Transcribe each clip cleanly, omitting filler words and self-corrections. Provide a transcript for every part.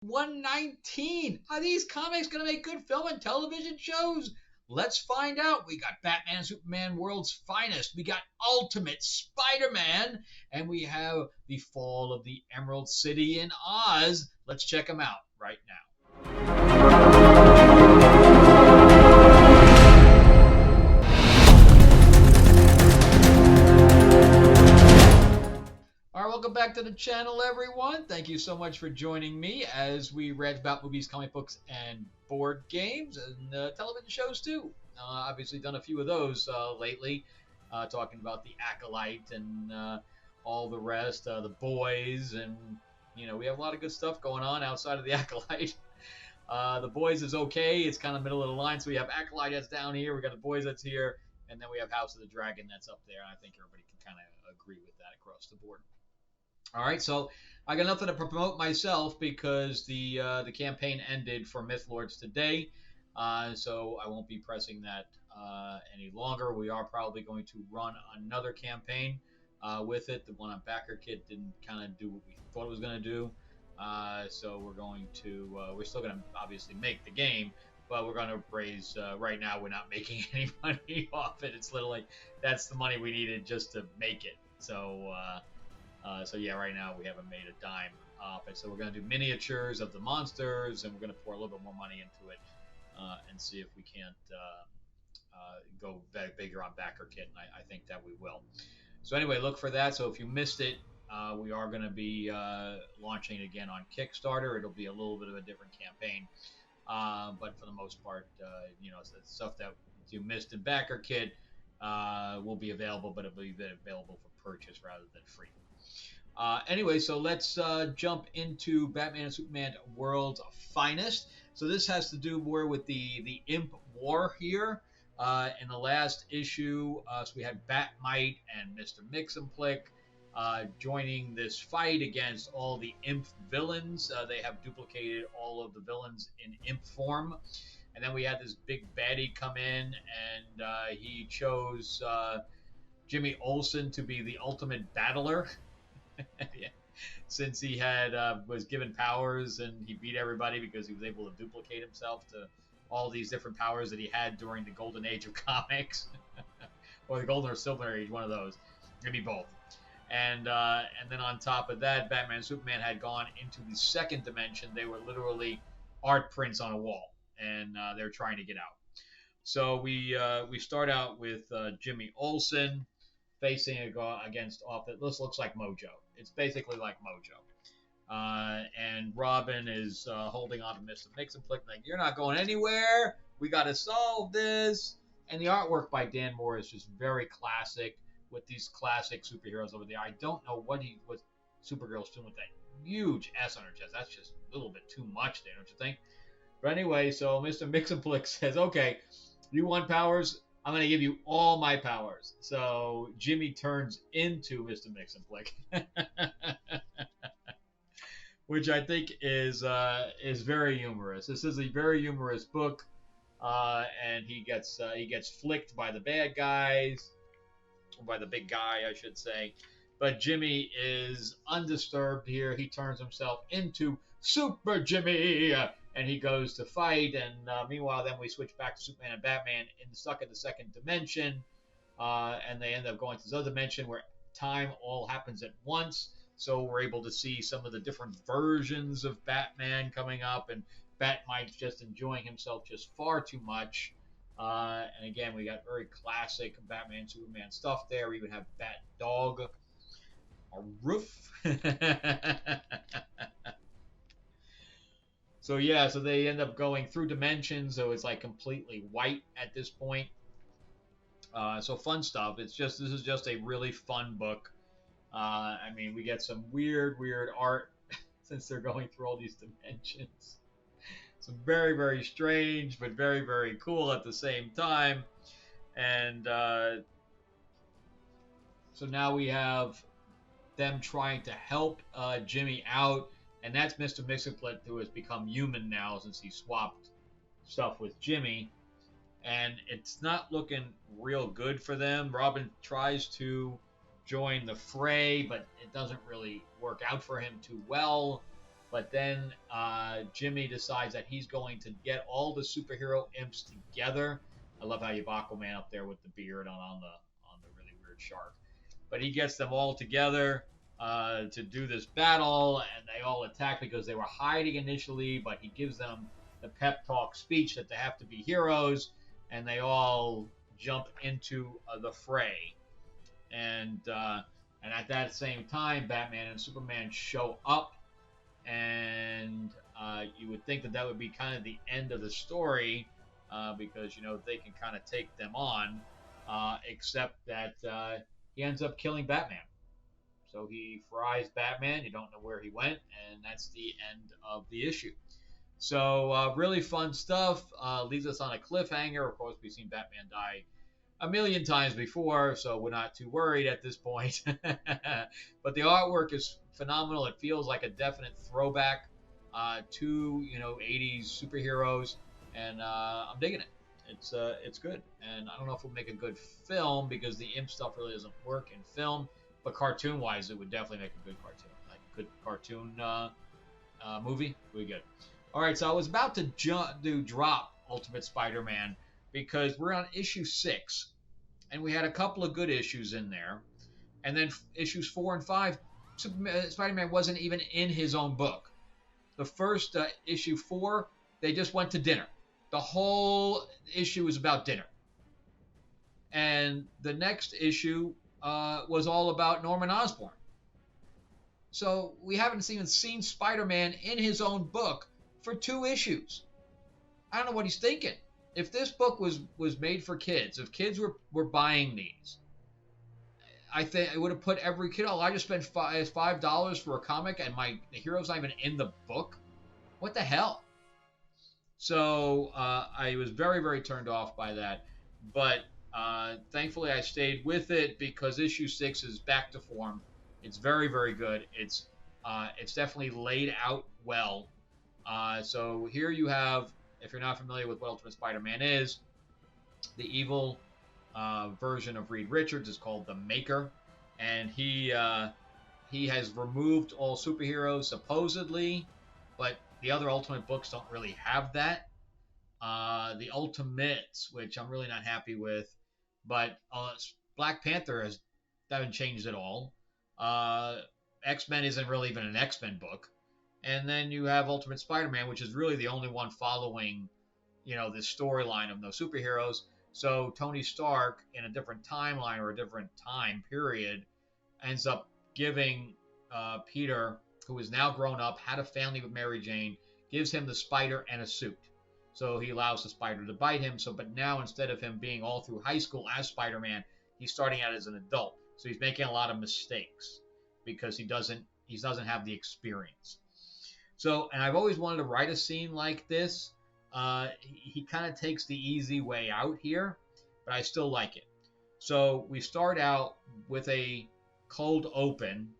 Ep119. Are these comics going to make good film and television shows? Let's find out. We got Batman Superman World's Finest. We got Ultimate Spider-Man. And we have The Fall of the Emerald City in Oz. Let's check them out right now. All right, welcome back to the channel, everyone. Thank you so much for joining me as we read about movies, comic books, and board games, and television shows too. Obviously, done a few of those lately, talking about The Acolyte and all the rest, The Boys, and we have a lot of good stuff going on outside of The Acolyte. The Boys is okay; it's kind of middle of the line. So we have Acolyte that's down here, we got The Boys that's here, and then we have House of the Dragon that's up there. And I think everybody can kind of agree with that across the board. All right, so I got nothing to promote myself because the campaign ended for Mythlords today, so I won't be pressing that any longer. We are probably going to run another campaign with it. The one on Backer Kit didn't kind of do what we thought it was going to do, so we're going to we're still going to obviously make the game, but we're going to raise. Right now, we're not making any money off it. It's literally that's the money we needed just to make it. So yeah, right now we haven't made a dime off it. So we're going to do miniatures of the monsters, and we're going to pour a little bit more money into it and see if we can't go bigger on Backer Kit. And I think that we will. So anyway, look for that. So if you missed it, we are going to be launching it again on Kickstarter. It'll be a little bit of a different campaign, but for the most part, stuff that you missed in Backer Kit will be available, but it'll be available for purchase rather than free. Anyway, so let's jump into Batman and Superman World's Finest. So this has to do more with the Imp War here. In the last issue, so we had Batmite and Mr. Mxyzptlk joining this fight against all the Imp villains. They have duplicated all of the villains in Imp form. And then we had this big baddie come in, and he chose Jimmy Olsen to be the ultimate battler. Yeah. Since he had was given powers and he beat everybody because he was able to duplicate himself to all these different powers that he had during the golden age of comics, or the golden or silver age, one of those, maybe both. And then on top of that, Batman and Superman had gone into the second dimension. They were literally art prints on a wall, and they're trying to get out. So we start out with Jimmy Olsen facing against off. This looks like Mojo. It's basically like Mojo. And Robin is holding on to Mr. Mxyzptlk, like, you're not going anywhere. We got to solve this. And the artwork by Dan Moore is just very classic with these classic superheroes over there. I don't know what Supergirl's doing with that huge S on her chest. That's just a little bit too much there, don't you think? But anyway, so Mr. Mxyzptlk says, okay, you want powers? I'm going to give you all my powers. So Jimmy turns into Mr. Mxyzptlk, which I think is very humorous. This is a very humorous book, and he gets flicked by the bad guys, or by the big guy, I should say. But Jimmy is undisturbed here. He turns himself into Super Jimmy. And he goes to fight, and meanwhile, then we switch back to Superman and Batman stuck in the second dimension, and they end up going to this other dimension where time all happens at once. So we're able to see some of the different versions of Batman coming up, and Batmite's just enjoying himself just far too much. And again, we got very classic Batman, Superman stuff there. We even have Bat Dog, a roof. So yeah, so they end up going through dimensions, so it's like completely white at this point. So fun stuff. This is just a really fun book. I mean, we get some weird art since they're going through all these dimensions. Some very, very strange, but very, very cool at the same time. And so now we have them trying to help Jimmy out. And that's Mr. Mxyzptlk, who has become human now since he swapped stuff with Jimmy. And it's not looking real good for them. Robin tries to join the fray, but it doesn't really work out for him too well. But then Jimmy decides that he's going to get all the superhero imps together. I love how you have Aquaman up there with the beard on the really weird shark. But he gets them all together to do this battle, and they all attack because they were hiding initially. But he gives them the pep talk speech that they have to be heroes, and they all jump into the fray. And at that same time, Batman and Superman show up, and you would think that that would be kind of the end of the story, because they can kind of take them on, except that he ends up killing Batman. So he fries Batman. You don't know where he went, and that's the end of the issue. So really fun stuff. Leaves us on a cliffhanger. Of course, we've seen Batman die a million times before, so we're not too worried at this point. But the artwork is phenomenal. It feels like a definite throwback to 80s superheroes, and I'm digging it. It's good, and I don't know if it'll make a good film because the imp stuff really doesn't work in film, but cartoon-wise, it would definitely make a good cartoon, like a good cartoon movie. Would be good. All right, so I was about to drop Ultimate Spider-Man because we're on issue 6, and we had a couple of good issues in there, and then issues 4 and 5, Spider-Man wasn't even in his own book. The first issue 4, they just went to dinner. The whole issue was about dinner. And the next issue was all about Norman Osborn. So we haven't even seen Spider-Man in his own book for 2 issues. I don't know what he's thinking. If this book was made for kids, if kids were buying these, I think it would have put every kid, I just spent $5 for a comic and the hero's not even in the book. What the hell? So I was very, very turned off by that. But thankfully I stayed with it because issue 6 is back to form. It's very, very good. It's definitely laid out well. So here you have, if you're not familiar with what Ultimate Spider-Man is, the evil version of Reed Richards is called the Maker, and he has removed all superheroes supposedly, but the other Ultimate books don't really have that. The Ultimates, which I'm really not happy with, but Black Panther hasn't changed at all. X-Men isn't really even an X-Men book. And then you have Ultimate Spider-Man, which is really the only one following, this storyline of no superheroes. So Tony Stark, in a different timeline or a different time period, ends up giving Peter, who is now grown up, had a family with Mary Jane, gives him the spider and a suit. So he allows the spider to bite him. But now instead of him being all through high school as Spider-Man, he's starting out as an adult. So he's making a lot of mistakes because he doesn't have the experience. So, and I've always wanted to write a scene like this. He kind of takes the easy way out here, but I still like it. So we start out with a cold open,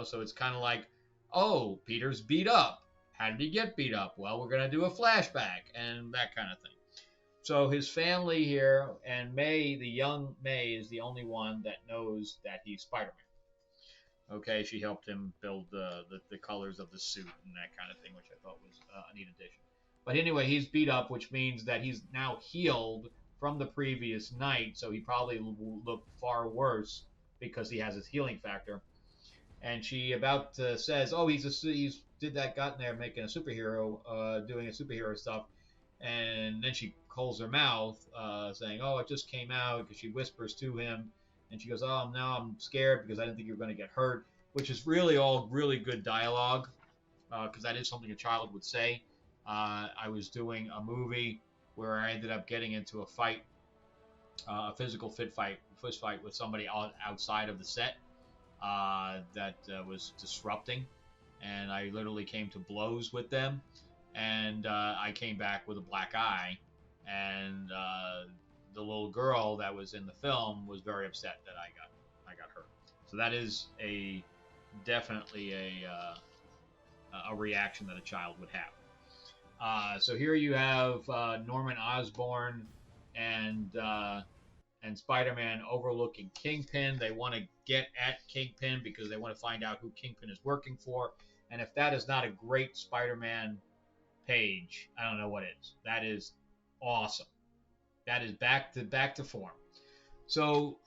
so it's kind of like, oh, Peter's beat up. How did he get beat up? Well, we're going to do a flashback and that kind of thing. So his family here, and May, the young May, is the only one that knows that he's Spider-Man. Okay, she helped him build the colors of the suit and that kind of thing, which I thought was a neat addition. But anyway, he's beat up, which means that he's now healed from the previous night, so he probably will look far worse because he has his healing factor. And she about says, "Oh, he's got in there making a superhero, doing a superhero stuff," and then she holds her mouth, saying, "Oh, it just came out," because she whispers to him. And she goes, "Oh, now I'm scared because I didn't think you were going to get hurt," which is really all really good dialogue, because that is something a child would say. I was doing a movie where I ended up getting into a fight, a physical fist fight with somebody outside of the set that was disrupting, and I literally came to blows with them, and I came back with a black eye, and the little girl that was in the film was very upset that I got hurt. So that is definitely a reaction that a child would have. So here you have Norman Osborn and Spider-Man overlooking Kingpin. They want to get at Kingpin because they want to find out who Kingpin is working for, And if that is not a great Spider-Man page, I don't know what is. That is awesome. That is back to form. So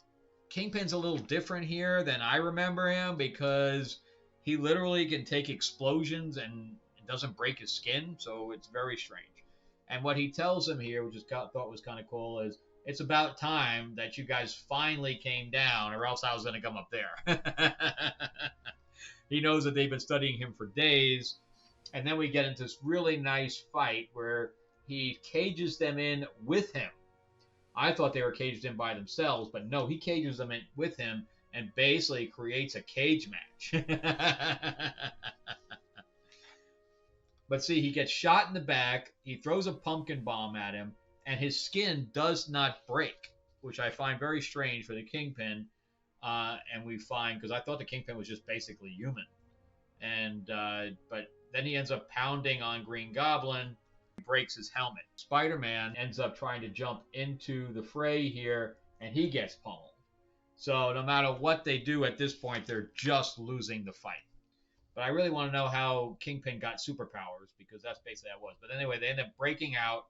Kingpin's a little different here than I remember him because he literally can take explosions and it doesn't break his skin, so it's very strange. And what he tells him here, which I thought was kind of cool, is it's about time that you guys finally came down, or else I was going to come up there. He knows that they've been studying him for days, and then we get into this really nice fight where he cages them in with him. I thought they were caged in by themselves, but no, he cages them in with him and basically creates a cage match. But see, he gets shot in the back, he throws a pumpkin bomb at him, and his skin does not break, which I find very strange for the Kingpin. And we find, because I thought the Kingpin was just basically human. And but then he ends up pounding on Green Goblin, breaks his helmet. Spider-Man ends up trying to jump into the fray here, and he gets pummeled. So no matter what they do at this point, they're just losing the fight. But I really want to know how Kingpin got superpowers, because that's basically how it was. But anyway, they end up breaking out.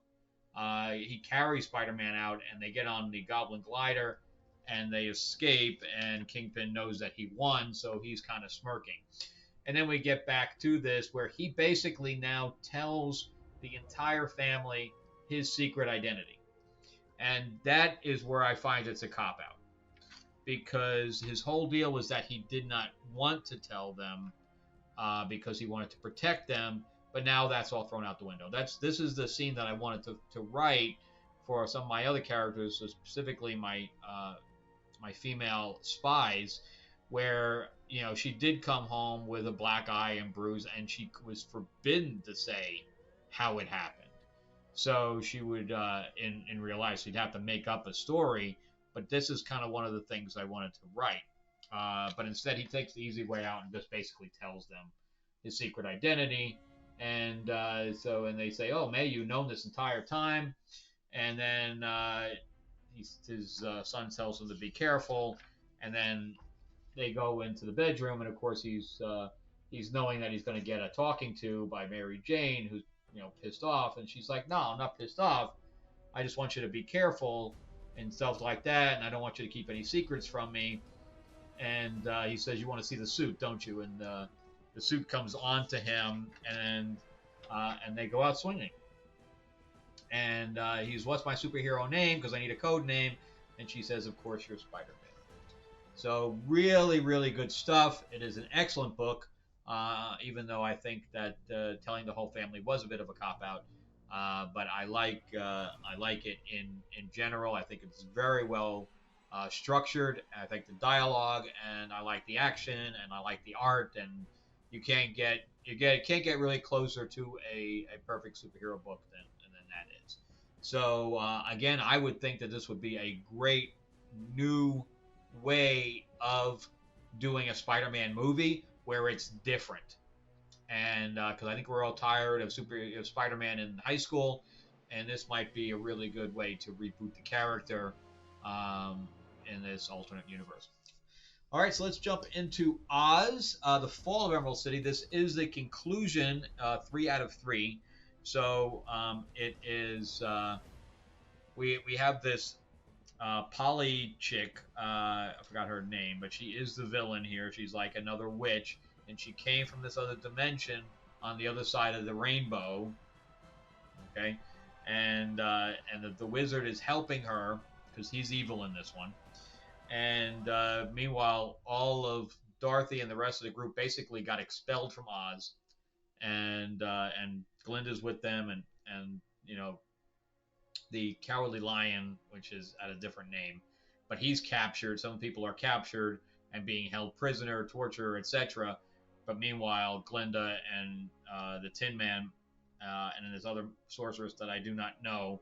He carries Spider-Man out, and they get on the Goblin glider, and they escape, and Kingpin knows that he won, so he's kind of smirking. And then we get back to this, where he basically now tells the entire family his secret identity. And that is where I find it's a cop-out. Because his whole deal was that he did not want to tell them because he wanted to protect them, but now that's all thrown out the window. This is the scene that I wanted to write for some of my other characters, so specifically my female spies, where she did come home with a black eye and bruise, and she was forbidden to say how it happened. So she would, in real life, she'd have to make up a story. But this is kind of one of the things I wanted to write. But instead, he takes the easy way out and just basically tells them his secret identity. And and they say, "Oh, May, you've known this entire time." And then his son tells him to be careful. And then they go into the bedroom, and of course he's knowing that he's going to get a talking to by Mary Jane, who's pissed off, and she's like, "No, I'm not pissed off. I just want you to be careful and stuff like that, and I don't want you to keep any secrets from me." And he says, "You want to see the suit, don't you?" And the suit comes on to him, and they go out swinging. And he's, "What's my superhero name? Because I need a code name." And she says, "Of course, you're Spider-Man." So really, really good stuff. It is an excellent book, even though I think that telling the whole family was a bit of a cop-out. But I like it in general. I think it's very well structured. I think the dialogue, and I like the action, and I like the art, and you can't get really closer to a perfect superhero book than that is. So again, I would think that this would be a great new way of doing a Spider-Man movie where it's different. And because I think we're all tired of Spider-Man in high school, and this might be a really good way to reboot the character in this alternate universe. All right, so let's jump into Oz, the Fall of Emerald City. This is the conclusion, 3 out of 3. So it is. We have this Polly chick. I forgot her name, but she is the villain here. She's like another witch, and she came from this other dimension on the other side of the rainbow. Okay, and the wizard is helping her because he's evil in this one. And meanwhile, all of Dorothy and the rest of the group basically got expelled from Oz, and Glinda's with them, and the Cowardly Lion, which is at a different name, but he's captured. Some people are captured and being held prisoner, torture, etc. But meanwhile, Glinda and the Tin Man and then there's other sorceress that I do not know.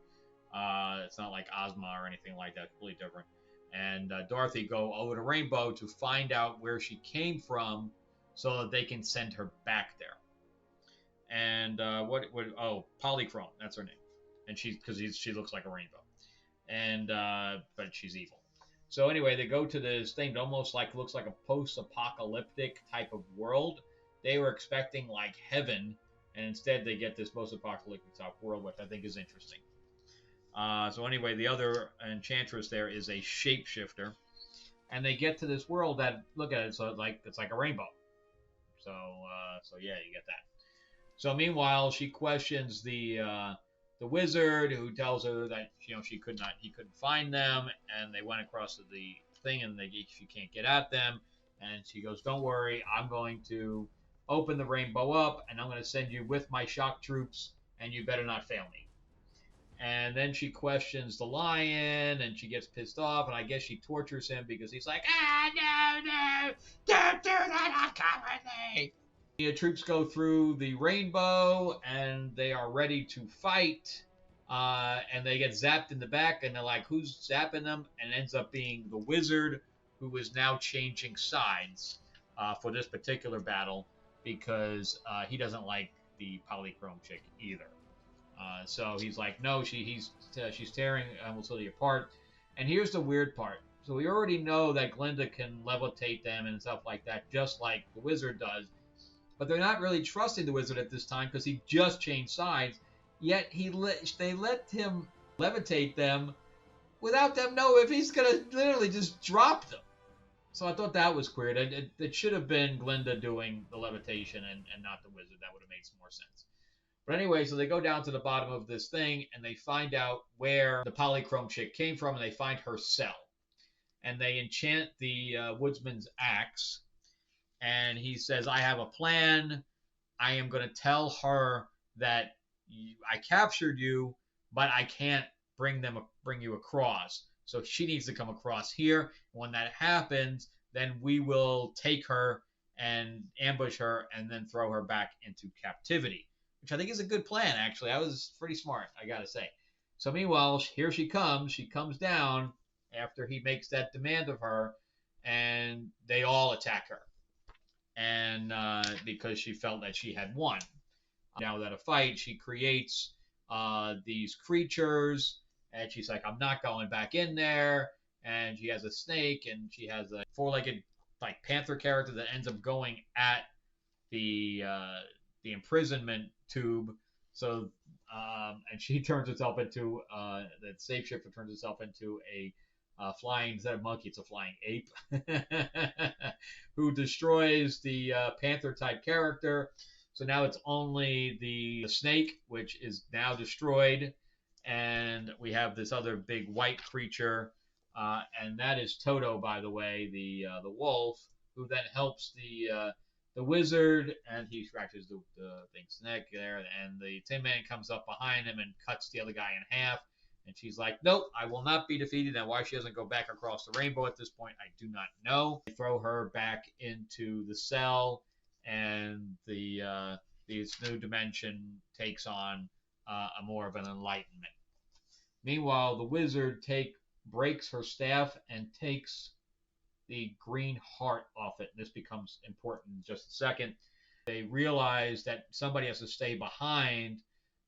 It's not like Ozma or anything like that. Completely different. And Dorothy go over to Rainbow to find out where she came from, so that they can send her back there. And Polychrome, that's her name, and she looks like a rainbow, and but she's evil. So anyway, they go to this thing that almost looks like a post-apocalyptic type of world, they were expecting like heaven, and instead they get this post-apocalyptic type world, which I think is interesting. So anyway, the other enchantress there is a shapeshifter, and they get to this world that, look at it, so it's like a rainbow. So yeah, you get that. So meanwhile, she questions the wizard, who tells her that he couldn't find them, and they went across to the thing, and she can't get at them, and she goes, "Don't worry, I'm going to open the rainbow up, and I'm going to send you with my shock troops, and you better not fail me." And then she questions the lion, and she gets pissed off, and I guess she tortures him because he's like, no, don't do that, I'll come with me. The troops go through the rainbow, and they are ready to fight, and they get zapped in the back, and they're like, who's zapping them? And it ends up being the wizard, who is now changing sides for this particular battle, because he doesn't like the polychrome chick either. So he's like, no, she's tearing City apart. And here's the weird part. So we already know that Glinda can levitate them and stuff like that, just like the wizard does. But they're not really trusting the wizard at this time because he just changed sides. Yet they let him levitate them without them know if he's going to literally just drop them. So I thought that was weird. It should have been Glinda doing the levitation and not the wizard. That would have made some more sense. But anyway, so they go down to the bottom of this thing, and they find out where the polychrome chick came from, and they find her cell. And they enchant the woodsman's axe, and he says, I have a plan. I am going to tell her that I captured you, but I can't bring you across. So she needs to come across here. When that happens, then we will take her and ambush her and then throw her back into captivity, which I think is a good plan, actually. I was pretty smart, I got to say. So meanwhile, here she comes. She comes down after he makes that demand of her, and they all attack her. And because she felt that she had won. Now without a fight, she creates these creatures, and she's like, I'm not going back in there. And she has a snake, and she has a four-legged like panther character that ends up going at the imprisonment tube. So and she turns herself into the shapeshifter turns herself into a flying, instead of monkey, it's a flying ape, who destroys the panther type character. So now it's only the snake, which is now destroyed, and we have this other big white creature, and that is Toto, by the way, the wolf, who then helps the wizard, and he scratches the thing's neck there, and the Tin Man comes up behind him and cuts the other guy in half. And she's like, nope, I will not be defeated. And why she doesn't go back across the rainbow at this point, I do not know. They throw her back into the cell, and this new dimension takes on a more of an enlightenment. Meanwhile, the wizard breaks her staff and takes the green heart off it. This becomes important in just a second. They realize that somebody has to stay behind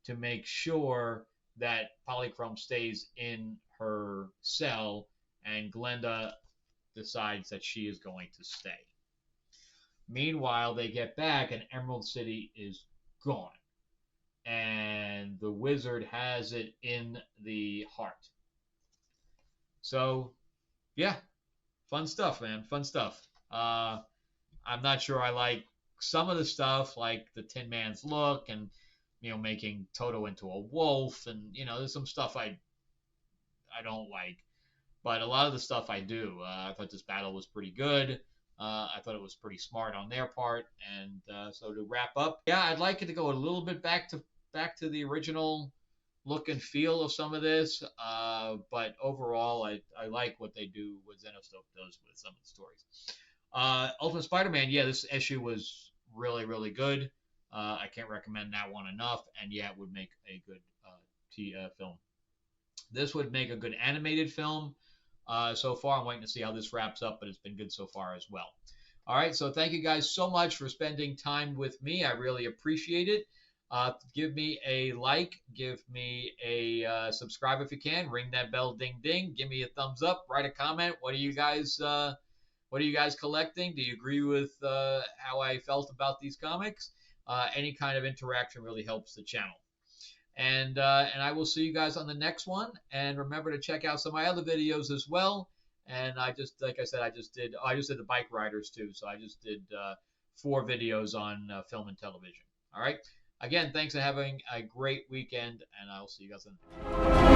to make sure that Polychrome stays in her cell, and Glinda decides that she is going to stay. Meanwhile, they get back, and Emerald City is gone. And the wizard has it in the heart. So, yeah, fun stuff, man. Fun stuff. I'm not sure I like some of the stuff, like the Tin Man's look, and making Toto into a wolf, and there's some stuff I don't like, but a lot of the stuff I do. I thought this battle was pretty good. I thought it was pretty smart on their part, and so to wrap up, yeah, I'd like it to go a little bit back to the original look and feel of some of this, but overall, I like what they do, what Xenoscope does with some of the stories. Ultimate Spider-Man, yeah, this issue was really, really good. I can't recommend that one enough, and yeah, it would make a good film. This would make a good animated film. So far, I'm waiting to see how this wraps up, but it's been good so far as well. All right, so thank you guys so much for spending time with me. I really appreciate it. Give me a like, give me a subscribe if you can, ring that bell, ding ding, give me a thumbs up, write a comment. What do you guys What are you guys collecting? Do you agree with how I felt about these comics? Any kind of interaction really helps the channel. And I will see you guys on the next one. And remember to check out some of my other videos as well. And I just, like I said, I just did the bike riders too. So I just did 4 videos on film and television. All right. Again, thanks for having a great weekend, and I'll see you guys then.